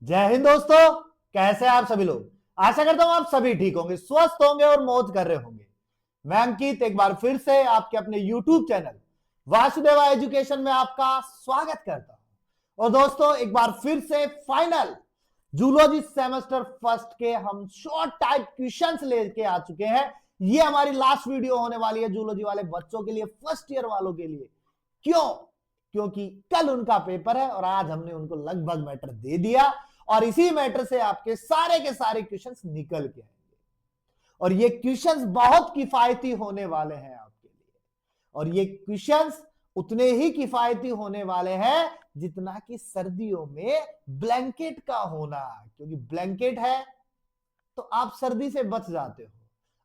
जय हिंद दोस्तों। कैसे हैं आप सभी लोग। आशा करता हूं आप सभी ठीक होंगे, स्वस्थ होंगे और मौज कर रहे होंगे। मैं अंकित एक बार फिर से आपके अपने YouTube चैनल वासुदेवा एजुकेशन में आपका स्वागत करता हूं। और दोस्तों एक बार फिर से फाइनल जूलॉजी सेमेस्टर फर्स्ट के हम शॉर्ट टाइप क्वेश्चंस लेके आ चुके हैं। ये हमारी लास्ट वीडियो होने वाली है जूलॉजी वाले बच्चों के लिए, फर्स्ट ईयर वालों के लिए। क्यों? क्योंकि कल उनका पेपर है और आज हमने उनको लगभग मैटर दे दिया और इसी मैटर से आपके सारे के सारे क्वेश्चंस निकल के आएंगे। और ये क्वेश्चंस बहुत किफायती होने वाले हैं आपके लिए। और ये क्वेश्चंस उतने ही किफायती होने वाले हैं जितना कि सर्दियों में ब्लैंकेट का होना, क्योंकि ब्लैंकेट है तो आप सर्दी से बच जाते हो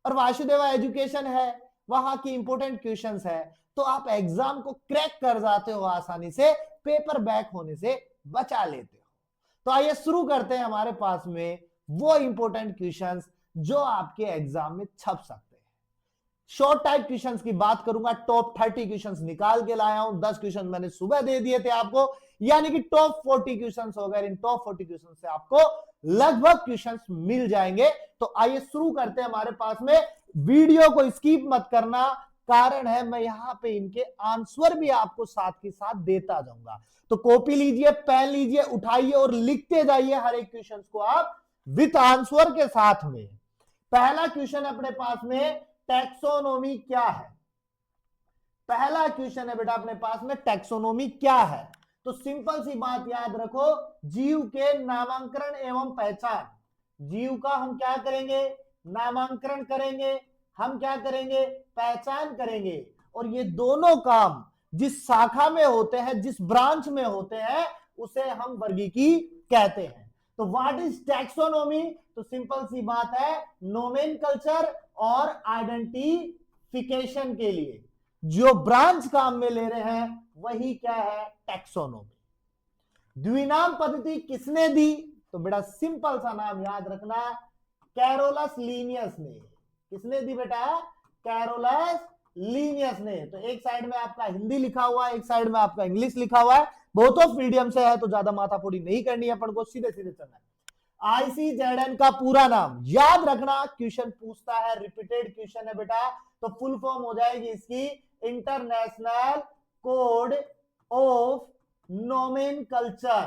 और वासुदेवा एजुकेशन है, वहां की इंपोर्टेंट क्वेश्चंस है तो आप एग्जाम को क्रैक कर जाते हो आसानी से, पेपर बैक होने से बचा लेते हो। तो आइए शुरू करते हैं हमारे पास में वो इंपोर्टेंट क्वेश्चंस जो आपके एग्जाम में छप सकते हैं। शॉर्ट टाइप क्वेश्चंस की बात करूंगा, टॉप 30 क्वेश्चंस निकाल के लाया हूं। 10 क्वेश्चन मैंने सुबह दे दिए थे आपको, यानी कि टॉप 40 क्वेश्चंस हो गए। इन टॉप 40 क्वेश्चन से आपको लगभग क्वेश्चंस मिल जाएंगे। तो आइए शुरू करते हैं हमारे पास में। वीडियो को स्किप मत करना, कारण है मैं यहां पे इनके आंसर भी आपको साथ के साथ देता जाऊंगा। तो कॉपी लीजिए, पेन लीजिए, उठाइए और लिखते जाइए हर एक क्वेश्चन को आप विथ आंसर के साथ में। पहला क्वेश्चन अपने पास में, टैक्सोनॉमी क्या है। पहला क्वेश्चन है बेटा अपने पास में, टैक्सोनॉमी क्या है। तो सिंपल सी बात याद रखो, जीव के नामांकन एवं पहचान। जीव का हम क्या करेंगे? नामांकन करेंगे। हम क्या करेंगे? पहचान करेंगे। और ये दोनों काम जिस शाखा में होते हैं, जिस ब्रांच में होते हैं, उसे हम वर्गीकी कहते हैं। तो व्हाट इज टैक्सोनॉमी? तो सिंपल सी बात है, नोमेनकल्चर और आइडेंटिफिकेशन के लिए जो ब्रांच काम में ले रहे हैं वही क्या है? टैक्सोनॉमी। द्विनाम पद्धति किसने दी? तो बेटा सिंपल सा नाम याद रखना, कैरोलस लीनियस ने। किसने दी बेटा? कैरोलस लीनियस ने। तो एक साइड में आपका हिंदी लिखा हुआ है, एक साइड में आपका इंग्लिश लिखा हुआ है, बोथ ऑफ मीडियम से है तो ज्यादा माथापोड़ी नहीं करनी है अपन को, सीधे सीधे चलना है। ICZN का पूरा नाम याद रखना, क्वेश्चन पूछता है, रिपीटेड क्वेश्चन है बेटा। तो फुल फॉर्म हो जाएगी इसकी इंटरनेशनल कोड ऑफ नोमेनकल्चर।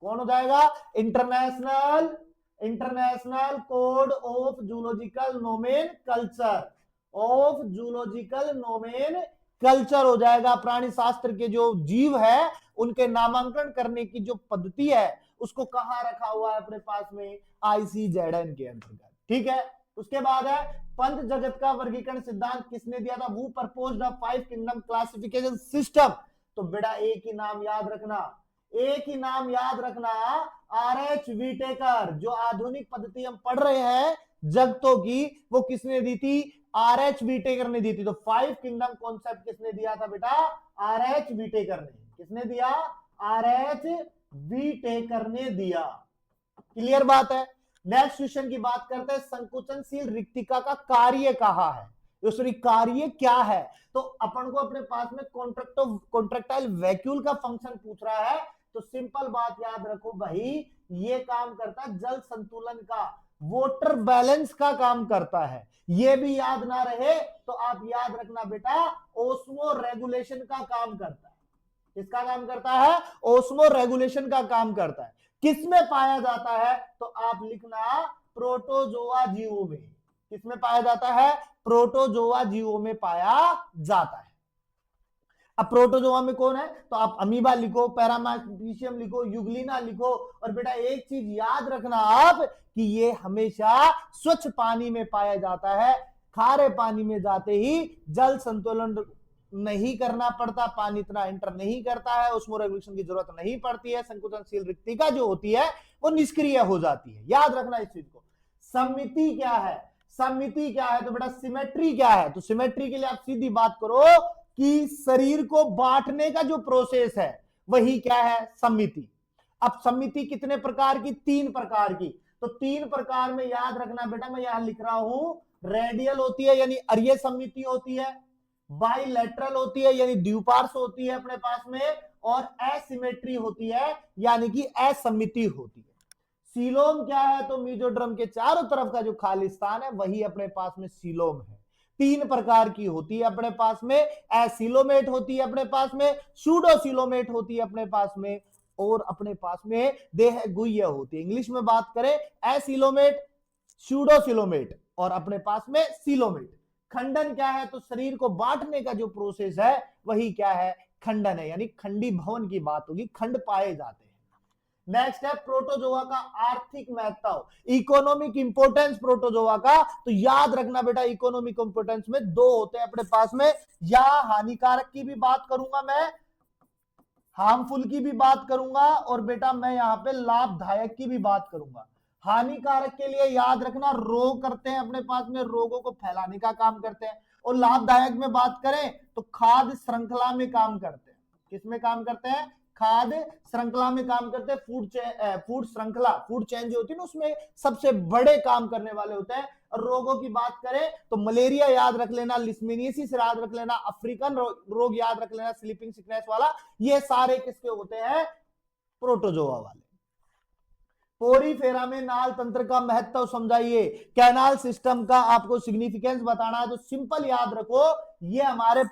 कौन हो जाएगा? International international code of zoological nomenclature. Of zoological nomenclature हो जाएगा। प्राणी शास्त्र के जो जीव है उनके नामांकन करने की जो पद्धति है उसको कहां रखा हुआ है अपने पास में? ICZN के अंतर्गत। ठीक है। उसके बाद है पंच जगत का वर्गीकरण सिद्धांत किसने दिया था? वो प्रपोज्ड अ 5 किंगडम क्लासिफिकेशन सिस्टम। तो बेटा एक ही नाम याद रखना, एक ही नाम याद रखना, RH विटेकर। जो आधुनिक पद्धति हम पढ़ रहे हैं जगतों की, वो किसने दी थी? RH विटेकर ने दी थी। तो 5 किंगडम कॉन्सेप्ट किसने दिया था बेटा? RH विटेकर ने। किसने दिया? RH विटेकर ने दिया। क्लियर बात है। नेक्स्ट क्वेश्चन की बात करते हैं, संकुचनशील रिक्तिका का कार्य कहा है। सॉरी, कार्य क्या है? तो अपन को अपने पास में कॉन्ट्रेक्टाइल वैक्यूल का फंक्शन पूछ रहा है। तो सिंपल बात याद रखो भाई, ये काम करता है जल संतुलन का, वाटर बैलेंस का काम करता है। ये भी याद ना रहे तो आप याद रखना बेटा, ओस्मो रेगुलेशन का काम करता है। किसका काम करता है? ओस्मो रेगुलेशन का काम करता है। किसमें पाया जाता है? तो आप लिखना प्रोटोजोआ जीवों में। किसमें पाया जाता है? प्रोटोजोआ जीवों में पाया जाता है। अब प्रोटोजोआ में कौन है? तो आप अमीबा लिखो, पैरामीशियम लिखो, युगलिना लिखो। और बेटा एक चीज याद रखना आप कि ये हमेशा स्वच्छ पानी में पाया जाता है। खारे पानी में जाते ही जल संतुलन नहीं करना पड़ता, पानी इतना एंटर नहीं करता है, उसमें रेगुलेशन की जरूरत नहीं पड़ती है। संकुचनशील रिक्तिका जो होती है वो निष्क्रिय हो जाती है। याद रखना इस चीज को। सममिति क्या है? सममिति क्या है? तो बेटा सिमेट्री क्या है? तो सिमेट्री के लिए आप सीधी बात करो कि शरीर को बांटने का जो प्रोसेस है वही क्या है? सममिति। अब सममिति कितने प्रकार की? 3 प्रकार की। तो 3 प्रकार में याद रखना बेटा, मैं यहां लिख रहा हूं, रेडियल होती है यानी अरीय सममिति होती है, बाइलेटरल होती है यानी द्विपार्श्व होती है अपने पास में, और एसिमेट्री होती है यानी कि असममिति होती है। सीलोम क्या है? तो मेसोड्रम के चारों तरफ का जो खालिस्तान है वही अपने पास में सीलोम है। 3 प्रकार की होती है अपने पास में, एसिलोमेट होती है अपने पास में, सूडोसिलोमेट होती है अपने पास में, और अपने पास में देह गुह्य होती है। इंग्लिश में बात करें, एसिलोमेट, सूडोसिलोमेट और अपने पास में सीलोमेट। खंडन क्या है? तो शरीर को बांटने का जो प्रोसेस है वही क्या है? खंडन है, यानी खंडी भवन की बात होगी, खंड पाए जाते हैं। नेक्स्ट है प्रोटोजोआ का आर्थिक महत्व, इकोनॉमिक इंपोर्टेंस प्रोटोजोआ का। तो याद रखना बेटा, इकोनॉमिक इंपोर्टेंस में 2 होते हैं अपने पास में। या हानिकारक की भी बात करूंगा मैं, हार्मफुल की भी बात करूंगा, और बेटा मैं यहां पे लाभदायक की भी बात करूंगा। हानिकारक के लिए याद रखना रोग करते हैं अपने पास में, रोगों को फैलाने का काम करते हैं। और लाभदायक में बात करें तो खाद्य श्रृंखला में काम करते हैं। किसमें काम करते हैं? खाद्य श्रृंखला में काम करते हैं। फूड श्रृंखला, फूड चेन जो होती है ना, उसमें सबसे बड़े काम करने वाले होते हैं। और रोगों की बात करें तो मलेरिया याद रख लेना, लिस्मीनियसिस याद रख लेना, अफ्रीकन रोग याद रख लेना, स्लीपिंग सिकनेस वाला, ये सारे किसके होते हैं? प्रोटोजोआ वाले। पोरीफेरा में नाल तंत्र का महत्व समझाइए। कैनाल सिस्टम का आपको सिग्निफिकेंस बताना है तो सिंपल याद रखो, ये हमारे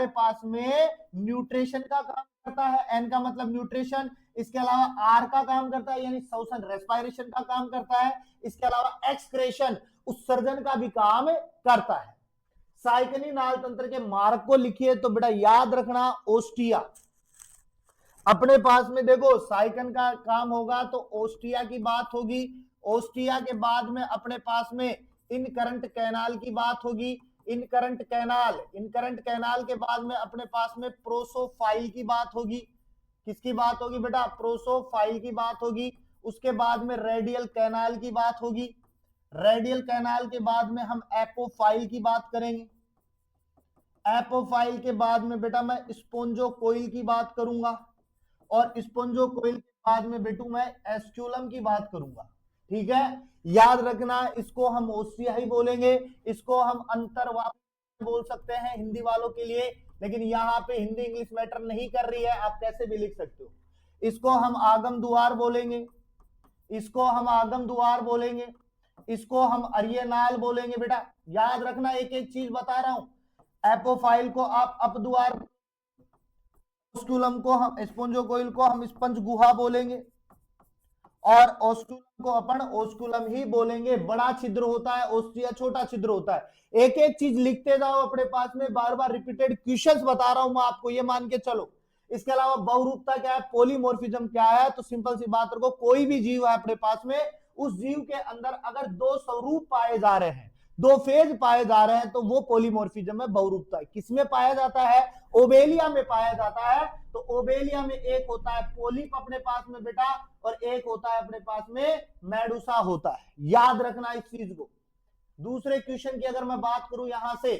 पास में न्यूट्रिशन का काम करता है। एन का मतलब न्यूट्रिशन। इसके अलावा आर का काम करता है, यानी श्वसन, रेस्पिरेशन का काम करता है। इसके अलावा एक्सक्रेशन, उत्सर्जन का भी काम करता है। साइकनी नाल तंत्र के मार्ग को लिखिए तो बेटा याद रखना, ओस्टिया। अपने पास में देखो साइकन का काम होगा तो ओस्टिया की बात होगी। ओस्टिया के बाद में अपने पास में इनकरंट कैनाल की बात होगी। इनकरंट कैनाल के बाद में अपने पास में प्रोसोफाइल की बात होगी। किसकी बात होगी बेटा? प्रोसोफाइल की बात होगी। उसके बाद में रेडियल कैनाल की बात होगी। रेडियल कैनाल के बाद में हम एपोफाइल की बात करेंगे। एपोफाइल के बाद में बेटा मैं स्पोंजोकोइल की बात करूंगा, और स्पोंजोकोइल के बाद में बेटू मैं एस्क्यूलम की बात करूंगा। ठीक है, याद रखना, इसको हम ओस्टिया ही बोलेंगे, इसको हम अंतर्वाहिनी बोल सकते हैं हिंदी वालों के लिए, लेकिन यहाँ पे हिंदी इंग्लिश मैटर नहीं कर रही है, आप कैसे भी लिख सकते हो। इसको हम आगम द्वार बोलेंगे, इसको हम आगम द्वार बोलेंगे, इसको हम अरियनाल बोलेंगे। बेटा याद रखना, एक एक चीज बता रहा हूं। एपोफाइल को आप अपद्वार, ओस्कुलम को हम, स्पोंजोकोइल को हम स्पंज गुहा बोलेंगे, और ओस्कुलम को अपन ओस्कुलम ही बोलेंगे। बड़ा छिद्र होता है, ओस्टिया छोटा छिद्र होता है। एक एक चीज लिखते जाओ अपने पास में, बार बार रिपीटेड क्वेश्चंस बता रहा हूं मैं आपको, ये मान के चलो। इसके अलावा बहुरूपता क्या है, पॉलीमॉर्फिज्म क्या है? तो सिंपल सी बात रखो, कोई भी जीव है अपने पास में, उस जीव के अंदर अगर 2 स्वरूप पाए जा रहे हैं, 2 फेज पाए जा रहे हैं, तो वो पॉलीमॉर्फिज्म में बहुरूपता है। किसमें पाया जाता है? ओबेलिया में पाया जाता है। तो ओबेलिया में एक होता है पोलिप अपने पास में बेटा, और एक होता है अपने पास में मेडुसा होता है। याद रखना इस चीज को। दूसरे क्वेश्चन की अगर मैं बात करूं यहां से,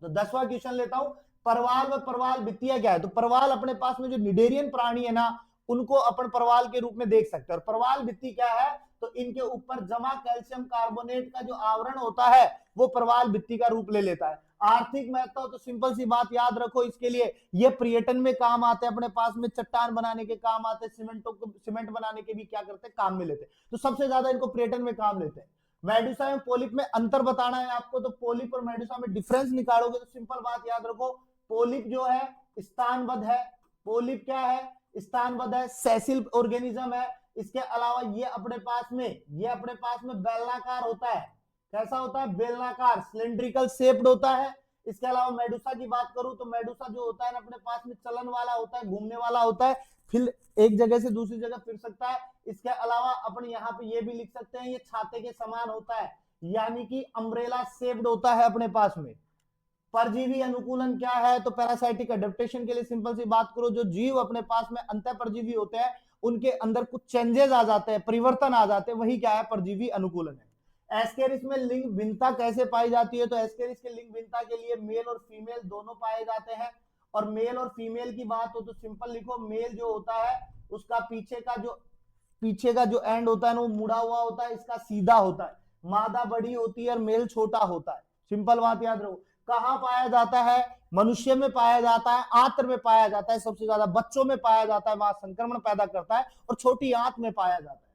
तो 10वां क्वेश्चन लेता हूं, परवाल व परवाल भित्तियां क्या है? तो परवाल अपने पास में जो निडेरियन प्राणी है ना, उनको अपन परवाल के रूप में देख सकते हैं। और परवाल भित्ति क्या है? तो इनके ऊपर जमा कैल्शियम कार्बोनेट का जो आवरण होता है वो परवाल भित्ति का रूप ले लेता है। आर्थिक महत्व तो सिंपल सी बात याद रखो इसके लिए, ये पर्यटन में काम आते हैं, अपने पास में चट्टान बनाने के काम आते हैं, सीमेंट बनाने के भी क्या करते हैं? काम में लेते हैं। तो सबसे ज्यादा इनको पर्यटन में काम लेते हैं। मेडुसा एवं पोलिप में अंतर बताना है आपको, तो पोलिप और मेडुसा में डिफरेंस निकालोगे तो सिंपल बात याद रखो, पोलिप जो है स्तनबद्ध है। पोलिप क्या है? स्तनबद्ध है, सेसिल ऑर्गेनिज्म है। इसके अलावा ये अपने पास में बेलनाकार होता है। कैसा होता है? बेलनाकार, सिलेंड्रिकल शेप्ड होता है। इसके अलावा मेडुसा की बात करूं तो मेडुसा जो होता है ना, अपने पास में चलन वाला होता है, घूमने वाला होता है, फिर एक जगह से दूसरी जगह फिर सकता है। इसके अलावा अपन यहाँ पे ये भी लिख सकते हैं, ये छाते के समान होता है, यानी कि अम्ब्रेला शेप्ड होता है अपने पास में। परजीवी अनुकूलन क्या है? तो पैरासाइटिक एडेप्टेशन के लिए सिंपल सी बात करो, जो जीव अपने पास में अंतः परजीवी होते हैं उनके अंदर कुछ चेंजेस आ जाते हैं, परिवर्तन आ जाते हैं, वही क्या है? परजीवी अनुकूलन है। एस्केरिस में लिंग भिन्नता कैसे पाई जाती है? तो एस्केरिस के लिंग भिन्नता के लिए मेल और फीमेल दोनों पाए जाते हैं। और मेल और फीमेल की बात हो तो सिंपल लिखो, मेल जो होता है उसका पीछे का जो एंड होता है ना, वो मुड़ा हुआ होता है, इसका सीधा होता है। मादा बड़ी होती है और मेल छोटा होता है। सिंपल बात याद रखो। कहां पाया जाता है? मनुष्य में पाया जाता है, आंत्र में पाया जाता है, सबसे ज्यादा बच्चों में पाया जाता है, वहां संक्रमण पैदा करता है, और छोटी आंत में पाया जाता है।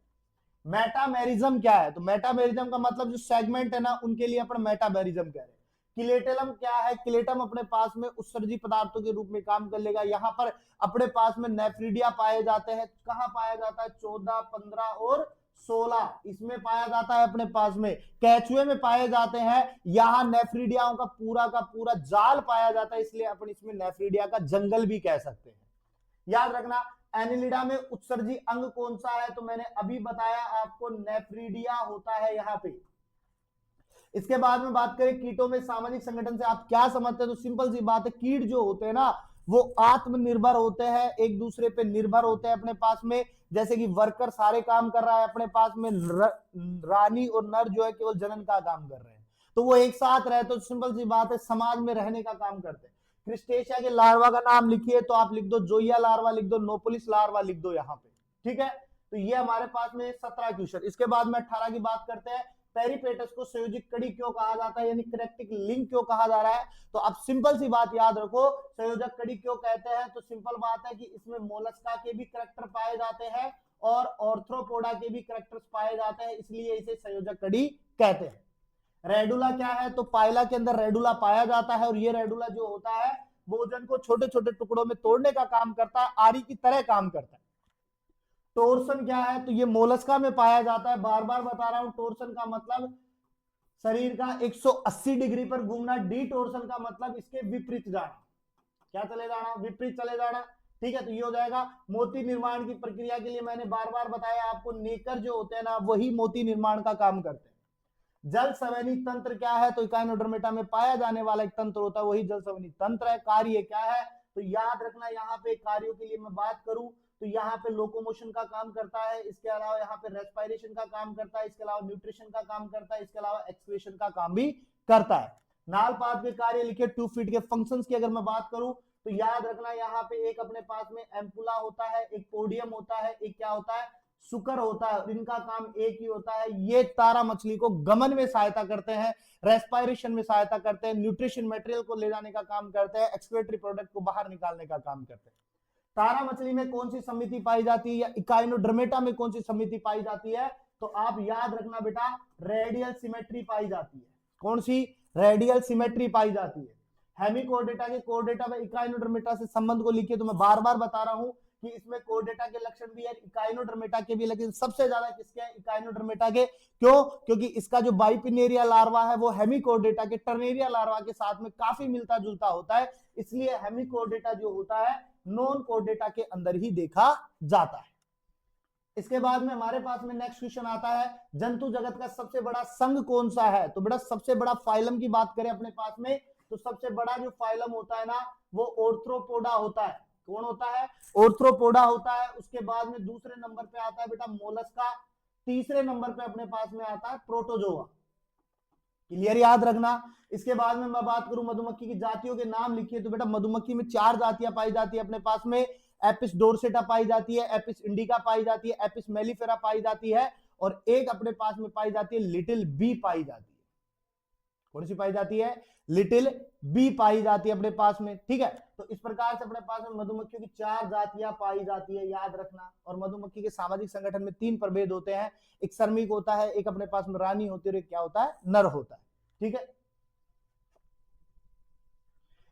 मेटामेरिज्म क्या है? तो मेटामेरिज्म का मतलब जो सेगमेंट है ना, उनके लिए अपन मेटामेरिज्म कह रहे हैं। किलेटलम क्या है? किलेटम अपने पास में उत्सर्जी पदार्थों के रूप में काम कर लेगा। यहाँ पर अपने पास में नेफ्रीडिया पाए जाते हैं। कहां पाया जाता है? 14, 15 और 16 इसमें पाया जाता है अपने पास में। कैचुए में पाए जाते हैं। यहाँ नेफ्रीडियाओं का पूरा जाल पाया जाता है, इसलिए अपन इसमें नेफ्रीडिया का जंगल भी कह सकते हैं। याद रखना, एनिलिडा में उत्सर्जी अंग कौन सा है? तो मैंने अभी बताया आपको, नेफ्रीडिया होता है यहाँ पे। इसके बाद में बात करें कीटों में सामाजिक संगठन से आप क्या समझते हैं? तो सिंपल सी बात है, कीट जो होते हैं ना, वो आत्मनिर्भर होते हैं, एक दूसरे पे निर्भर होते हैं अपने पास में। जैसे कि वर्कर सारे काम कर रहा है अपने पास में, रानी और नर जो है केवल जनन का काम कर रहे हैं, तो वो एक साथ रहे, तो सिंपल सी बात है, समाज में रहने का काम करते हैं। क्रिस्टेशिया के लार्वा का नाम लिखिए, तो आप लिख दो जोइया लार्वा, लिख दो नोपोलिस लार्वा, लिख दो यहाँ पे, ठीक है। तो ये हमारे पास में 17 क्वेश्चन। इसके बाद में 18 की बात करते हैं। पेरिपेटस को संयोजिक कड़ी क्यों कहा जाता है, यानी कनेक्टिंग लिंक क्यों कहा जा रहा है? तो अब सिंपल सी बात याद रखो, संयोजक कड़ी क्यों कहते हैं? तो सिंपल बात है कि इसमें मोलस्का के भी करैक्टर पाए जाते हैं और ऑर्थ्रोपोडा के भी करैक्टर्स पाए जाते हैं, इसलिए इसे संयोजक कड़ी कहते हैं। रेडुला क्या है? तो पाइला के अंदर रेडुला पाया जाता है, और ये रेडुला जो होता है भोजन को छोटे छोटे टुकड़ों में तोड़ने का काम करता है, आरी की तरह काम करता है। टोर्सन क्या है? तो ये मोलस्का में पाया जाता है। बार बार बता रहा हूं, टोर्सन का मतलब शरीर का 180 डिग्री पर घूमना। डी टोर्सन का मतलब इसके विपरीत जाना। क्या चले जाना? विपरीत चले जाना, ठीक है। तो ये हो जाएगा। मोती निर्माण की प्रक्रिया के लिए मैंने बार बार बताया आपको, नेकर जो होते हैं ना, वही मोती निर्माण का काम करते हैं। जल संवहनी तंत्र क्या है? तो इकाइनोडर्मेटा में पाया जाने वाला एक तंत्र होता है, वही जल संवहनी तंत्र है। कार्य क्या है? तो याद रखना, यहाँ पे कार्यों के लिए मैं बात करूं तो यहाँ पे लोकोमोशन का काम करता है, इसके अलावा यहाँ पे रेस्पिरेशन का काम करता है, इसके अलावा न्यूट्रिशन का काम करता है, इसके अलावा एक्सक्रीशन का काम भी करता है। नालपात के कार्य लिखे। 2 फीट के फंक्शंस की अगर मैं बात करूं तो याद रखना, यहाँ पे एक अपने पास में एम्पुला होता है, एक पोडियम होता है, एक क्या होता है? सुकर होता है। इनका काम एक ही होता है, ये तारा मछली को गमन में सहायता करते हैं, रेस्पिरेशन में सहायता करते हैं, न्यूट्रिशन मटेरियल को ले जाने का काम करते हैं, एक्सक्रीटरी प्रोडक्ट को बाहर निकालने का काम करते हैं। तारा मछली में कौन सी समिति पाई जाती है, या इकाइनोडर्मेटा में कौन सी समिति पाई जाती है? तो आप याद रखना बेटा, रेडियल सिमेट्री पाई जाती है। कौन सी? रेडियल सिमेट्री पाई जाती है। हेमिकोर्डेटा के कोर्डेटा में इकाइनोडर्मेटा से संबंध को लिखिए, तो मैं बार बार बता रहा हूं कि इसमें कोर्डेटा के लक्षण भी है, इकाइनोडर्मेटा के भी, लेकिन सबसे ज्यादा किसके हैं? इकाइनोडर्मेटा के। क्यों? क्योंकि इसका जो बाइपिनेरिया लार्वा है वो हेमिकोर्डेटा के टर्नेरिया लार्वा के साथ में काफी मिलता जुलता होता है, इसलिए हेमिकोर्डेटा जो होता है नॉन कोर्डेटा के अंदर ही देखा जाता है। इसके बाद में हमारे पास में नेक्स्ट क्वेश्चन आता है, जंतु जगत का सबसे बड़ा संघ कौन सा है? तो बेटा सबसे बड़ा फाइलम की बात करें अपने पास में, तो सबसे बड़ा जो फाइलम होता है ना, वो ऑर्थ्रोपोडा होता है। कौन होता है? ऑर्थ्रोपोडा होता है। उसके बाद में दूसरे नंबर पे आता है बेटा मोलस्का, तीसरे नंबर पे अपने पास में आता है प्रोटोजोआ। क्लियर? याद रखना। इसके बाद में मैं बात करूं मधुमक्खी की जातियों के नाम लिखिए, तो बेटा मधुमक्खी में 4 जातियां पाई जाती है अपने पास में। एपिस डोरसेटा पाई जाती है, एपिस इंडिका पाई जाती है, एपिस मेलिफेरा पाई जाती है, और एक अपने पास में पाई जाती है लिटिल बी पाई जाती है। कौन सी पाई जाती है? लिटिल बी पाई जाती है अपने पास में, ठीक है। तो इस प्रकार से अपने पास में मधुमक्खियों की 4 जातियां पाई जाती है, याद रखना। और मधुमक्खी के सामाजिक संगठन में 3 प्रभेद होते हैं, एक श्रमिक होता है, एक अपने पास में रानी होती है, और एक क्या होता है? नर होता है, ठीक है।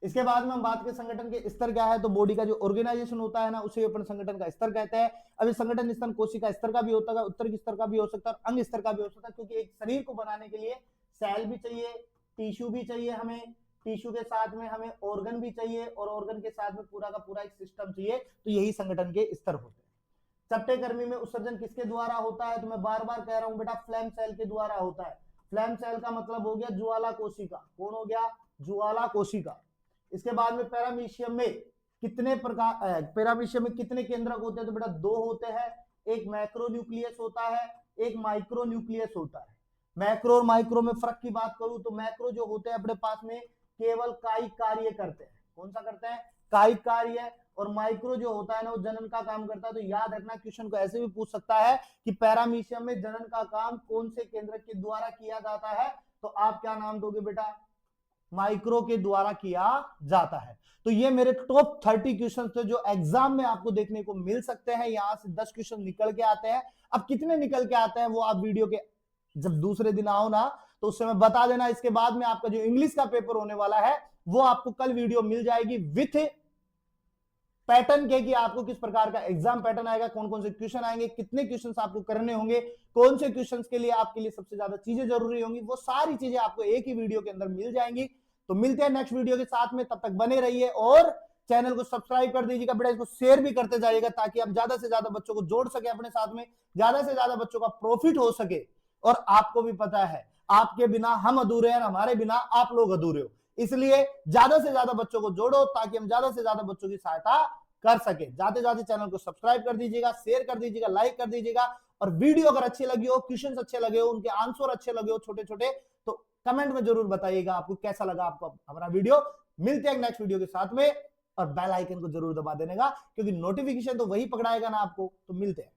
इसके बाद में हम बात करें संगठन के स्तर क्या है, तो बॉडी का जो ऑर्गेनाइजेशन होता है ना, उसे अपन संगठन का स्तर कहते हैं। अभी संगठन स्तर कोशिका स्तर का भी होता है, उत्तर स्तर का भी हो सकता है, और अंग स्तर का भी हो सकता है, क्योंकि एक शरीर को बनाने के लिए सेल भी चाहिए, टिश्यू भी चाहिए हमें, टिश्यू के साथ में हमें ऑर्गन भी चाहिए, और ऑर्गन के साथ में पूरा का पूरा एक सिस्टम चाहिए, तो यही संगठन के स्तर होते हैं। चपटे गर्मी में उत्सर्जन किसके द्वारा होता है? तो मैं बार बार कह रहा हूं बेटा, फ्लैम सेल के द्वारा होता है। फ्लैम सेल का मतलब हो गया ज्वाला कोशिका। कौन हो गया? ज्वाला कोशिका। इसके बाद में पैरामीशियम में कितने प्रकार, पैरामीशियम में कितने केंद्रक होते हैं? तो बेटा 2 होते हैं, एक मैक्रो न्यूक्लियस होता है, एक माइक्रो न्यूक्लियस होता है। मैक्रो और माइक्रो में फर्क की बात करूं तो मैक्रो जो होते हैं अपने पास में केवल कायिक कार्य करते हैं। कौन सा करते हैं? कायिक कार्य। और माइक्रो जो होता है ना, वो जनन का काम करता है। तो याद रखना, क्वेश्चन को ऐसे भी पूछ सकता है कि पैरामीशियम में जनन का काम कौन से केंद्रक के द्वारा किया जाता है, तो आप क्या नाम दोगे बेटा? माइक्रो के द्वारा किया जाता है। तो ये मेरे टॉप 30 क्वेश्चन थे जो एग्जाम में आपको देखने को मिल सकते हैं। यहां से 10 क्वेश्चन निकल के आते हैं। अब कितने निकल के आते हैं वो आप वीडियो के जब दूसरे दिन आओ ना तो उस समय बता देना। इसके बाद में आपका जो इंग्लिश का पेपर होने वाला है वो आपको कल वीडियो मिल जाएगी विथ पैटर्न के कि आपको किस प्रकार का एग्जाम पैटर्न आएगा, कौन कौन से क्वेश्चन आएंगे, कितने क्वेश्चंस आपको करने होंगे, कौन से क्वेश्चंस के लिए आपके लिए सबसे ज्यादा चीजें जरूरी होंगी, वो सारी चीजें आपको एक ही वीडियो के अंदर मिल जाएंगी। तो मिलते हैं नेक्स्ट वीडियो के साथ में, तब तक बने रहिए और चैनल को सब्सक्राइब कर दीजिएगा बेटा, इसको शेयर भी करते जाइएगा ताकि आप ज्यादा से ज्यादा बच्चों को जोड़ सके अपने साथ में, ज्यादा से ज्यादा बच्चों का प्रॉफिट हो सके। और आपको भी पता है आपके बिना हम अधूरे हैं, हमारे बिना आप लोग अधूरे हो, इसलिए ज्यादा से ज्यादा बच्चों को जोड़ो ताकि हम ज्यादा से ज्यादा बच्चों की सहायता कर सके। जाते जाते चैनल को सब्सक्राइब कर दीजिएगा, शेयर कर दीजिएगा, लाइक कर दीजिएगा। और वीडियो अगर अच्छी लगी हो, क्वेश्चंस अच्छे लगे हो, उनके आंसर अच्छे लगे हो छोटे छोटे, तो कमेंट में जरूर बताइएगा आपको कैसा लगा आपको हमारा वीडियो। मिलते हैं नेक्स्ट वीडियो के साथ में और बेल आइकन को जरूर दबा देने का, क्योंकि नोटिफिकेशन तो वही पकड़ाएगा ना आपको। तो मिलते हैं।